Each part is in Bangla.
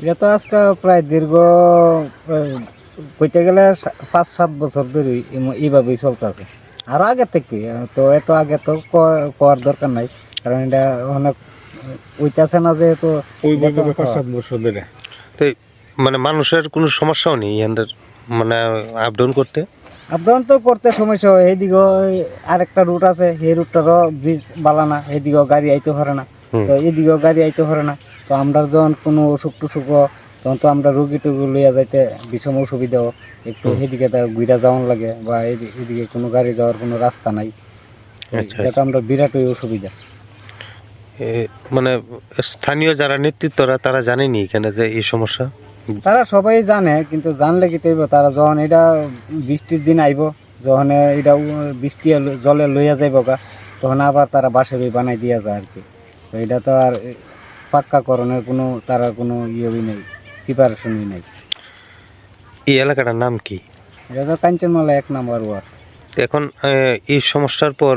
এটা তো আজকে প্রায় দীর্ঘ আহ, কইতে গেলে 5-7 বছর ধরে এইভাবেই চলতেছে। আরো আগে থেকে তো এত আগে তো করার দরকার নাই, কারণ এটা অনেক ওইটাছে না যেহেতু ওই এটা তো 5-7 বছর ধরে। তো মানে মানুষের কোনো সমস্যাও নেই এদের মানে আপ ডাউন করতে। আপডাউন তো করতে সমস্যা হয়। এইদিকে আরেকটা রুট আছে, সেই রুটটারও ব্রিজ বালানা, এইদিকেও গাড়ি আইতে পারে না, হুম। তো এইদিকেও গাড়ি আইতে পারে না। তো আমরা যখন কোনো অসুখ টুসুখ হয়, তখন তো আমরা রুগী টুগি লইয়া যাইতে বিষম অসুবিধাও, একটু সেদিকে ঘুরা যাওয়ান লাগে, বা এদিকে কোনো গাড়ি যাওয়ার কোনো রাস্তা নাই। আচ্ছা, এটা তো আমরা বিরাটই অসুবিধা। মানে স্থানীয় যারা নেতৃত্বরা তারা জানেনি এখানে যে এই সমস্যা। তারা সবাই জানে, কিন্তু জানলে কি তৈব, তারা যখন এটা বৃষ্টির দিন আইব, যখন এটা বৃষ্টি জলে লইয়া যাইব গা, তখন আবার তারা বাসের ওই বানাই দিয়া যায় আর কি। তো এটা তো আর পাক্কাকরণের কোনো তারা কোনো ইয়েই নেই, প্রিপারেশনই নেই। এই এলাকাটার নাম কি? এটা তো কাঞ্চনমালা 1 নম্বর ওয়ার্ড। তো এখন এই সমস্যার পর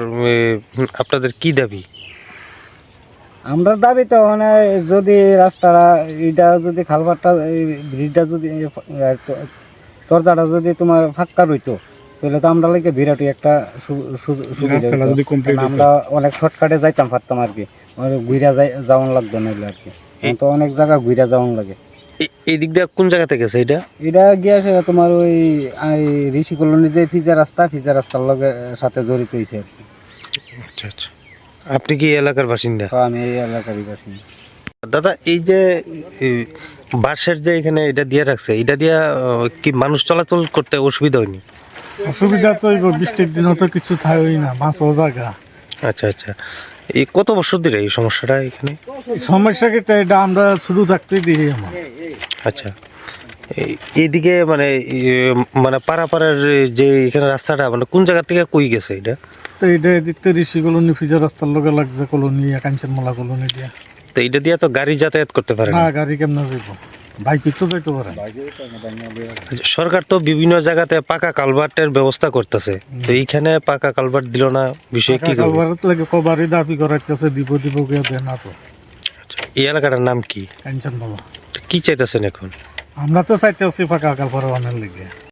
আপনাদের কি দাবি? আমরা দাবি তো মানে যদি রাস্তাটা এটা যদি খালবারটা ব্রিজটা যদি দরজাটা যদি তোমার ফাঁকা রইতো, তাহলে তো আমরা লাগে বিরাটই একটা সুবিধা রাস্তাটা হইতো। যদি কমপ্লিট কারণ আমরা অনেক শর্টকাটে যাইতাম পারতাম আর কি, ঘুরা যাওয়ান লাগতো না আর কি। এখন তো অনেক জায়গা ঘুরা যাওয়ান লাগে। এই দিক দিয়ে কোন জায়গাতে গেছে এটা? এটা গিয়ে আসে তোমার ওই ঋষি কলোনি যে ফিজা রাস্তার লগে সাথে জড়িত হয়েছে আর কি। আচ্ছা আচ্ছা, আপনি কি এই এলাকার বাসিন্দা? তো আমি এই এলাকারই বাসিন্দা। দাদা, এই যে বাঁশের যে এখানে এটা দিয়ে রাখছে, এটা দিয়া কি মানুষ চলাচল করতে অসুবিধা হয়নি? অসুবিধা তো এই বৃষ্টির দিনও তো কিছু থাকই না, মাছও জায়গা। আচ্ছা আচ্ছা, এই কত বছর ধরে এই সমস্যাটা এখানে? সমস্যা কি এটা আমরা শুরু থাকতেই দিই আমার। আচ্ছা, এইদিকে মানে মানে পাড়ার যে এখানে রাস্তাটা মানে কোন জায়গা থেকে কই গেছে এটা? তো এটা এদিকতে ঋষি কলোনি ফিজা রাস্তার লগে লাগছে, কলোনি কাঞ্চনমালা কলোনি দিয়া। তো এটা দিয়ে তো গাড়ি যাতায়াত করতে পারে না, না। গাড়ি কেমন যাইব, বাইক তো যাইতে পারে। সরকার তো বিভিন্ন জায়গাতে পাকা কালভার্টের ব্যবস্থা করতেছে, তো এইখানে পাকা কালভার্ট দিল না, বিষয় কি করবে? কালভারত লাগে কবারই দাবি করাইতেছে, দিব গিয়ে দেয় না তো। এই এলাকাটার নাম কি? কাঞ্চনমালা। তো কি চাইতেছেন এখন? আমরা তো চাইতেছি ফাঁকা কালভার বানার লেগে।